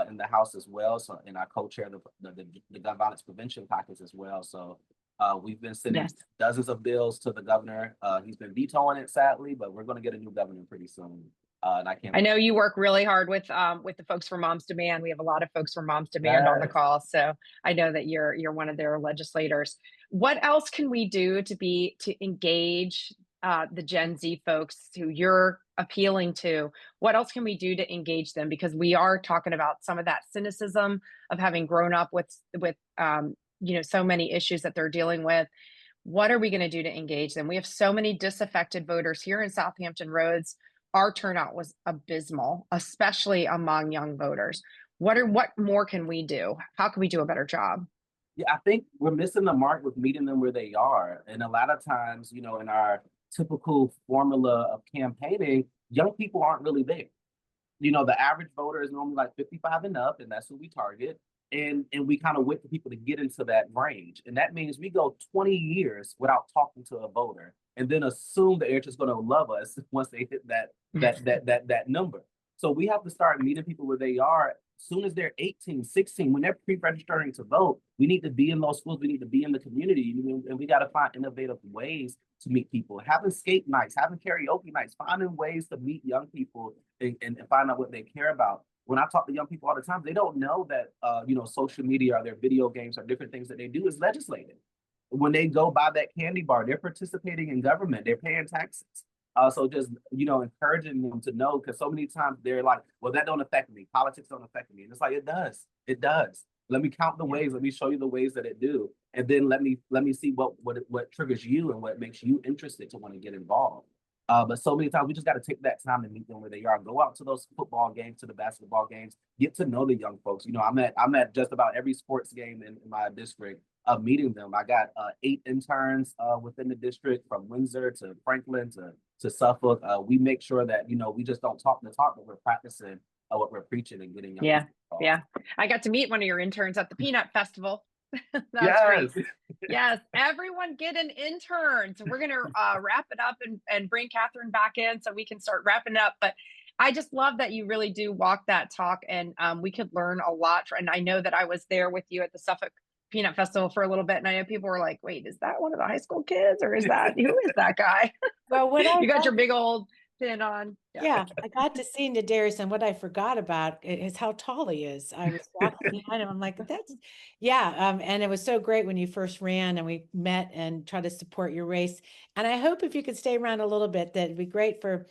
in the House as well. So, and I co-chair the gun violence prevention caucus as well. So we've been sending dozens of bills to the governor. He's been vetoing it, sadly, but we're going to get a new governor pretty soon. And I know you work really hard with the folks from Moms Demand. We have a lot of folks from Moms Demand on the call, so I know that you're one of their legislators. What else can we do to engage the Gen Z folks who you're appealing to? What else can we do to engage them? Because we are talking about some of that cynicism of having grown up with you know, so many issues that they're dealing with. What are we going to do to engage them? We have so many disaffected voters here in Southampton Roads. Our turnout was abysmal, especially among young voters. What more can we do? How can we do a better job? Yeah, I think we're missing the mark with meeting them where they are. And a lot of times, you know, in our typical formula of campaigning, young people aren't really there. You know, the average voter is normally like 55 and up, and that's who we target. And we kind of wait for people to get into that range. And that means we go 20 years without talking to a voter. and then assume that they're just going to love us once they hit that number. So we have to start meeting people where they are. As soon as they're 18, 16, when they're pre-registering to vote, we need to be in those schools. We need to be in the community, and we got to find innovative ways to meet people. Having skate nights, having karaoke nights, finding ways to meet young people and find out what they care about. When I talk to young people all the time, they don't know that social media or their video games or different things that they do is legislated. When they go buy that candy bar, they're participating in government, they're paying taxes. So just, encouraging them to know, because so many times they're like, well, that don't affect me. Politics don't affect me. And it's like, it does. It does. Let me count the ways. Let me show you the ways that it do. And then let me see what triggers you and what makes you interested to want to get involved. But so many times we just got to take that time and meet them where they are. Go out to those football games, to the basketball games, get to know the young folks. I'm at just about every sports game in my district, meeting them. I got 8 interns within the district, from Windsor to Franklin to Suffolk. We make sure that, we just don't talk the talk, but we're practicing what we're preaching and getting young people involved. Yeah. I got to meet one of your interns at the Peanut Festival. Yes. Great. Yes, everyone get an intern. So we're going to wrap it up and bring Catherine back in so we can start wrapping it up. But I just love that you really do walk that talk, and we could learn a lot. And I know that I was there with you at the Suffolk Peanut Festival for a little bit, and I know people were like, wait, is that one of the high school kids, or who is that guy? Well, You got your big old pin on. Yeah, I got to see Nadarius, and what I forgot about is how tall he is. I was walking behind him. I'm like, and it was so great when you first ran and we met and tried to support your race. And I hope if you could stay around a little bit, that'd be great for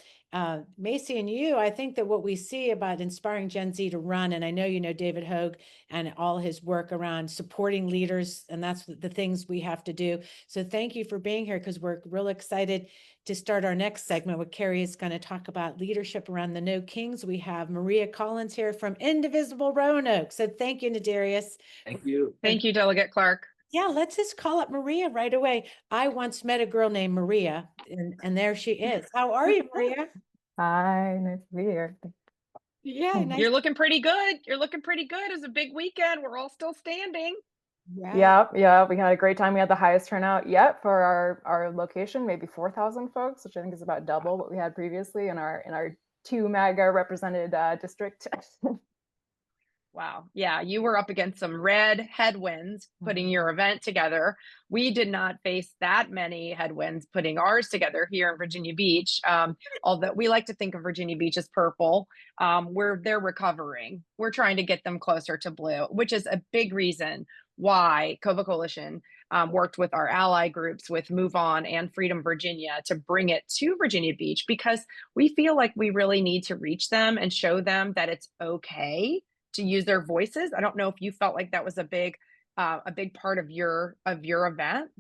Macy and you. I think that what we see about inspiring Gen Z to run, and I know you know David Hogue and all his work around supporting leaders, and that's the things we have to do. So thank you for being here, because we're real excited to start our next segment, where Carrie is going to talk about leadership around the No Kings. We have Maria Collins here from Indivisible Roanoke. So thank you, Nadarius. Thank you. Thank you, Delegate Clark. Yeah, let's just call up Maria right away. I once met a girl named Maria, and there she is. How are you, Maria? Hi, nice to be here. Yeah, nice. You're looking pretty good. You're looking pretty good. It's a big weekend. We're all still standing. Yeah, we had a great time. We had the highest turnout yet for our location, maybe 4,000 folks, which I think is about double what we had previously in our 2 MAGA represented district. Wow. Yeah, you were up against some red headwinds putting your event together. We did not face that many headwinds putting ours together here in Virginia Beach. Although we like to think of Virginia Beach as purple, they're recovering. We're trying to get them closer to blue, which is a big reason why COVA Coalition worked with our ally groups, with Move On and Freedom Virginia, to bring it to Virginia Beach, because we feel like we really need to reach them and show them that it's okay to use their voices. I don't know if you felt like that was a big part of your event.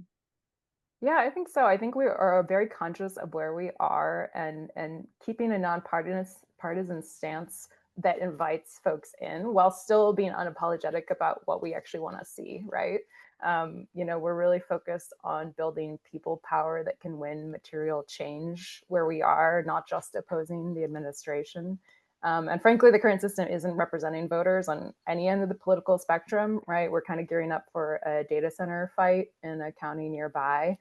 Yeah, I think so. I think we are very conscious of where we are, and keeping a nonpartisan stance that invites folks in while still being unapologetic about what we actually want to see, right? We're really focused on building people power that can win material change where we are, not just opposing the administration. And frankly, the current system isn't representing voters on any end of the political spectrum, right? We're kind of gearing up for a data center fight in a county nearby,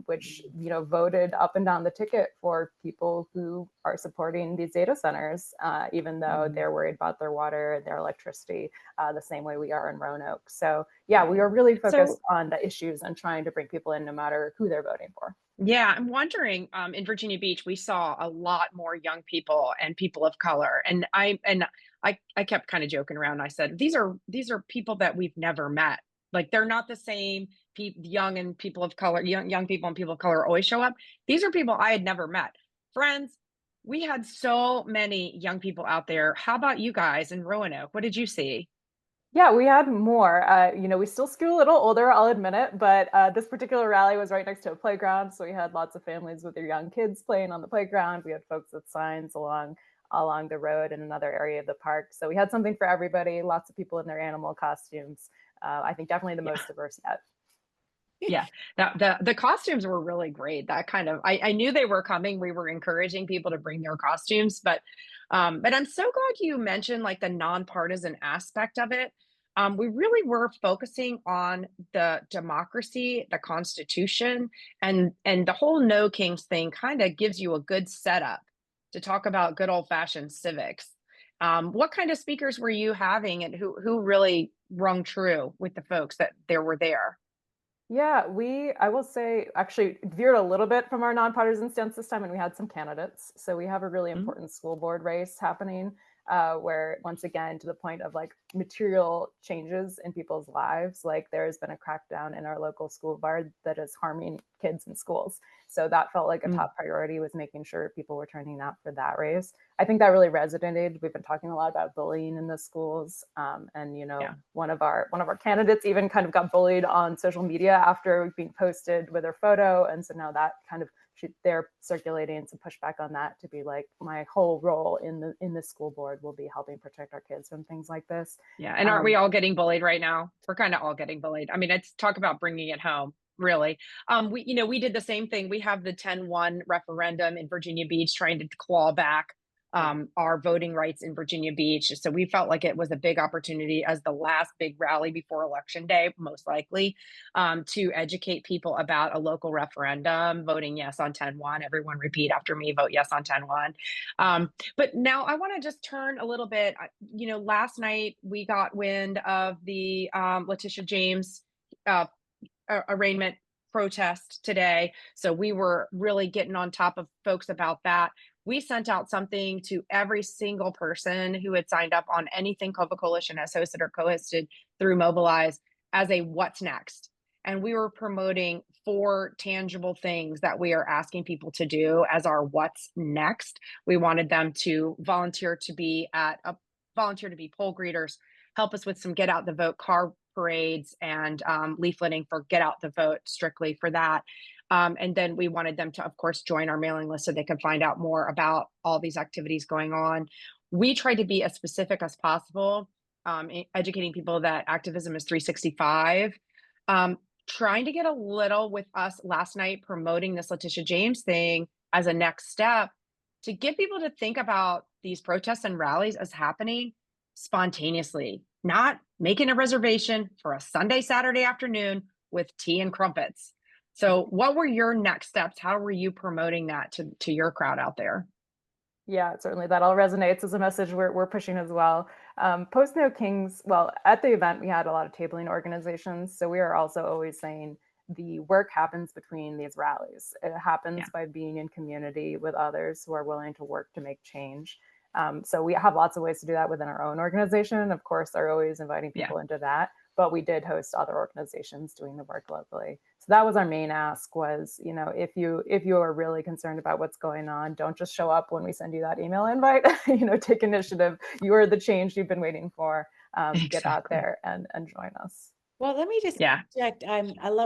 which, voted up and down the ticket for people who are supporting these data centers, even though they're worried about their water, their electricity, the same way we are in Roanoke. So yeah, we are really focused on the issues and trying to bring people in no matter who they're voting for. Yeah, I'm wondering, in Virginia Beach, we saw a lot more young people and people of color. And I kept kind of joking around. I said, these are people that we've never met. Like, they're not the same young and people of color, young people and people of color always show up. These are people I had never met. Friends, we had so many young people out there. How about you guys in Roanoke? What did you see? Yeah, we had more. We still skew a little older, I'll admit it, but this particular rally was right next to a playground, so we had lots of families with their young kids playing on the playground. We had folks with signs along the road in another area of the park. So we had something for everybody, lots of people in their animal costumes. I think definitely the most diverse yet. Yeah, the costumes were really great. That kind of, I knew they were coming. We were encouraging people to bring their costumes, but I'm so glad you mentioned like the nonpartisan aspect of it. we really were focusing on the democracy, the Constitution, and the whole No Kings thing kind of gives you a good setup to talk about good old-fashioned civics. What kind of speakers were you having, and who really rung true with the folks that there were there? Yeah, I will say, actually veered a little bit from our nonpartisan stance this time, and we had some candidates. So we have a really Mhm. important school board race happening, where once again, to the point of like material changes in people's lives, like there has been a crackdown in our local school board that is harming kids in schools. So that felt like a Mm. top priority, was making sure people were turning out for that race. I think that really resonated. We've been talking a lot about bullying in the schools, and Yeah. one of our candidates even kind of got bullied on social media after being posted with her photo, and so now that kind of they're circulating some pushback on that, to be like, my whole role in the school board will be helping protect our kids from things like this. Yeah, and aren't we all getting bullied right now? We're kind of all getting bullied. I mean, it's talk about bringing it home, really. We did the same thing. We have the 10-1 referendum in Virginia Beach, trying to claw back our voting rights in Virginia Beach. So we felt like it was a big opportunity as the last big rally before Election Day, most likely, to educate people about a local referendum, voting yes on 10-1. Everyone repeat after me, vote yes on 10-1. But now I want to just turn a little bit. Last night we got wind of the Letitia James arraignment protest today. So we were really getting on top of folks about that. We sent out something to every single person who had signed up on anything Cova Coalition has hosted or co-hosted through Mobilize as a what's next. And we were promoting 4 tangible things that we are asking people to do as our what's next. We wanted them to volunteer to be poll greeters, help us with some get out the vote car parades and leafleting for get out the vote, strictly for that. And then we wanted them to, of course, join our mailing list so they could find out more about all these activities going on. We tried to be as specific as possible, educating people that activism is 365. Trying to get a little with us last night, promoting this Letitia James thing as a next step to get people to think about these protests and rallies as happening spontaneously, not making a reservation for a Sunday, Saturday afternoon with tea and crumpets. So what were your next steps? How were you promoting that to your crowd out there? Yeah, certainly that all resonates as a message we're pushing as well. Post No Kings, well, at the event, we had a lot of tabling organizations. So we are also always saying the work happens between these rallies. It happens by being in community with others who are willing to work to make change. So we have lots of ways to do that within our own organization. Of course, are always inviting people into that, but we did host other organizations doing the work locally. So that was our main ask, was, if you are really concerned about what's going on, don't just show up when we send you that email invite. Take initiative. You are the change you've been waiting for. Get out there and join us. Well, let me just interject.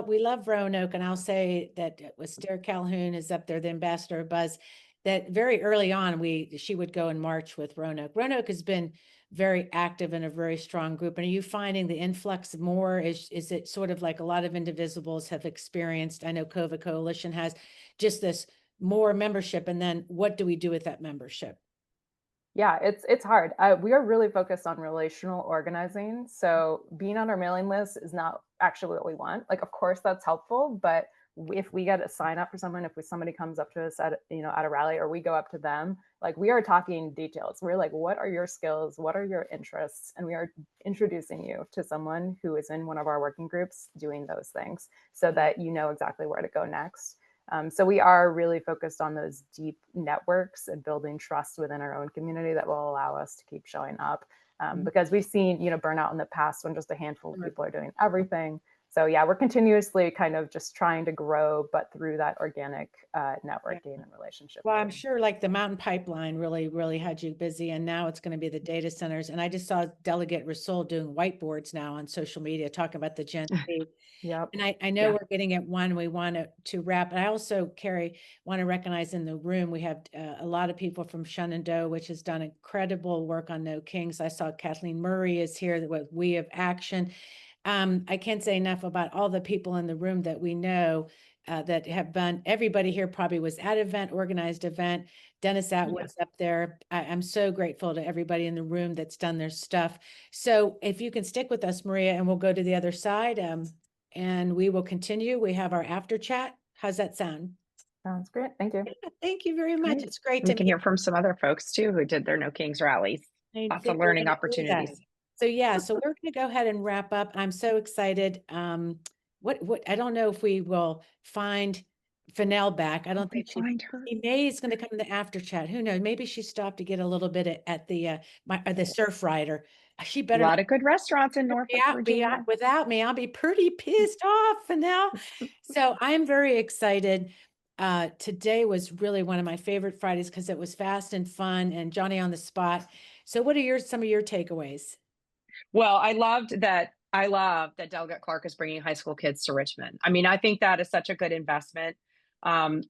We love Roanoke, and I'll say that with Sarah Calhoun is up there, the ambassador of Buzz, that very early on she would go and march with Roanoke. Roanoke has been very active and a very strong group. And are you finding the influx more? Is it sort of like a lot of indivisibles have experienced? I know Cova Coalition has just this more membership. And then what do we do with that membership? Yeah, it's hard. We are really focused on relational organizing. So being on our mailing list is not actually what we want. Like, of course, that's helpful, but if we get a sign up for someone, if somebody comes up to us at a rally, or we go up to them, like, we are talking details. We're like, what are your skills? What are your interests? And we are introducing you to someone who is in one of our working groups doing those things, so that you know exactly where to go next. So we are really focused on those deep networks and building trust within our own community that will allow us to keep showing up, because we've seen, burnout in the past when just a handful of people are doing everything. So yeah, we're continuously kind of just trying to grow, but through that organic networking and relationship. Well, I'm sure like the mountain pipeline really, really had you busy, and now it's going to be the data centers. And I just saw Delegate Rasool doing whiteboards now on social media talking about the GenZ. Yep. And I know we're getting at one, we want to wrap. And I also, Carrie, want to recognize in the room, we have a lot of people from Shenandoah, which has done incredible work on No Kings. I saw Kathleen Murray is here with We Have Action. I can't say enough about all the people in the room that we know that have been, everybody here probably was at an event, organized event. Dennis Atwood's up there. I'm so grateful to everybody in the room that's done their stuff. So if you can stick with us, Maria, and we'll go to the other side, and we will continue. We have our after chat. How's that sound? Sounds great. Thank you. Yeah, thank you very much. Great. It's great We to can meet hear from some other folks too who did their No Kings rallies. I Lots think of we're learning gonna do that. opportunities. So yeah, so we're going to go ahead and wrap up. I'm so excited. What I don't know if we will find Fennell back. I don't think Find her. she may is going to come in the after chat. Who knows? Maybe she stopped to get a little bit at the surf rider. She A better lot not of good restaurants in Norfolk, be Virginia. without me. I'll be pretty pissed off, Fennell. So I'm very excited. Today was really one of my favorite Fridays because it was fast and fun and Johnny on the spot. So what are some of your takeaways? Well, I love that Delegate Clark is bringing high school kids to Richmond. I mean, I think that is such a good investment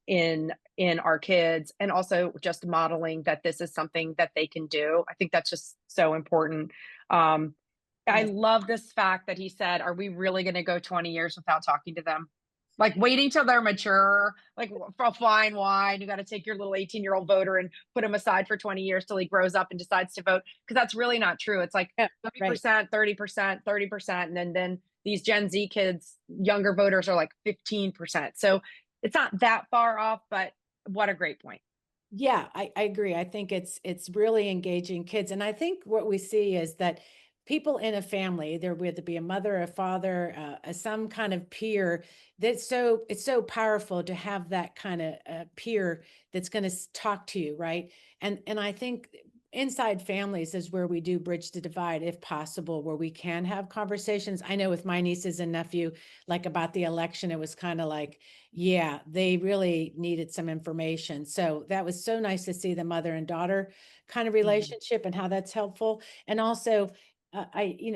in our kids, and also just modeling that this is something that they can do. I think that's just so important. I love this fact that he said, are we really going to go 20 years without talking to them? Like waiting till they're mature, like fine wine. You got to take your little 18-year-old voter and put him aside for 20 years till he grows up and decides to vote. Because that's really not true. It's like 30%, 30%, 30%. And then these Gen Z kids, younger voters are like 15%. So it's not that far off, but what a great point. Yeah, I agree. I think it's really engaging kids. And I think what we see is that people in a family, there would be a mother, a father, some kind of peer, it's so powerful to have that kind of peer that's going to talk to you, right? And I think inside families is where we do bridge the divide, if possible, where we can have conversations. I know with my nieces and nephew, like about the election, it was kind of like, yeah, they really needed some information. So that was so nice to see the mother and daughter kind of relationship and how that's helpful. And also,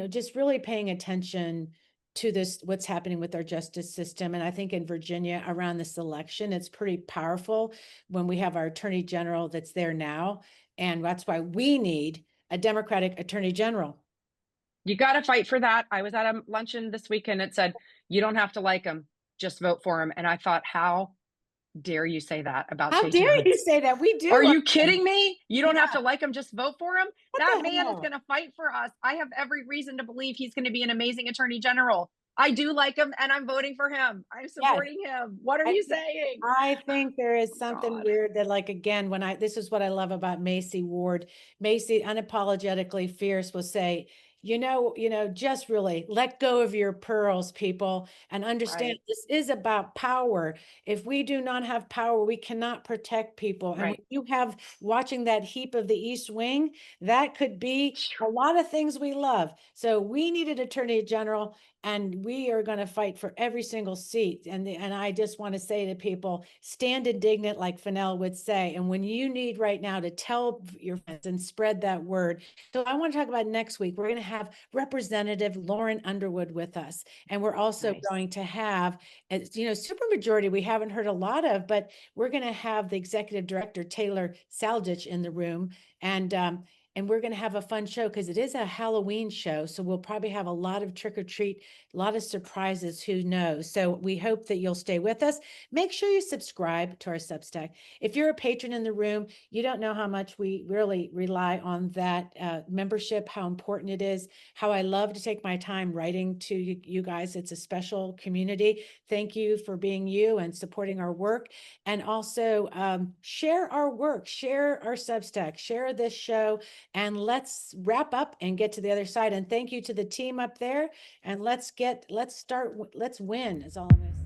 just really paying attention to this, what's happening with our justice system. And I think in Virginia around this election, it's pretty powerful when we have our Attorney General that's there now. And that's why we need a Democratic Attorney General. You got to fight for that. I was at a luncheon this weekend. It said, you don't have to like him, just vote for him. And I thought, how dare you say that about How Stacey dare Abrams? you say that? We do. Are you kidding me? You don't have to like him, just vote for him. That man hell? is going to fight for us. I have every reason to believe he's going to be an amazing attorney general. I do like him and I'm voting for him. I'm supporting him. What are you saying? I think there is something weird that, like, again, this is what I love about Macy Ward. Macy, unapologetically fierce, will say, just really let go of your pearls, people, and understand this is about power. If we do not have power, we cannot protect people. And when you have watching that heap of the East Wing, that could be a lot of things we love. So we need an attorney general, and we are going to fight for every single seat. And I just want to say to people, stand indignant, like Fennell would say. And when you need right now to tell your friends and spread that word. So I want to talk about next week. We're going to have Representative Lauren Underwood with us. And we're also going to have, supermajority we haven't heard a lot of, but we're going to have the executive director, Taylor Saldich, in the room. And we're going to have a fun show because it is a Halloween show. So we'll probably have a lot of trick or treat, a lot of surprises, who knows. So we hope that you'll stay with us. Make sure you subscribe to our Substack. If you're a patron in the room, you don't know how much we really rely on that membership, how important it is, how I love to take my time writing to you guys. It's a special community. Thank you for being you and supporting our work. And also share our work, share our Substack, share this show. And let's wrap up and get to the other side. And thank you to the team up there. And let's win, is all I'm going to say.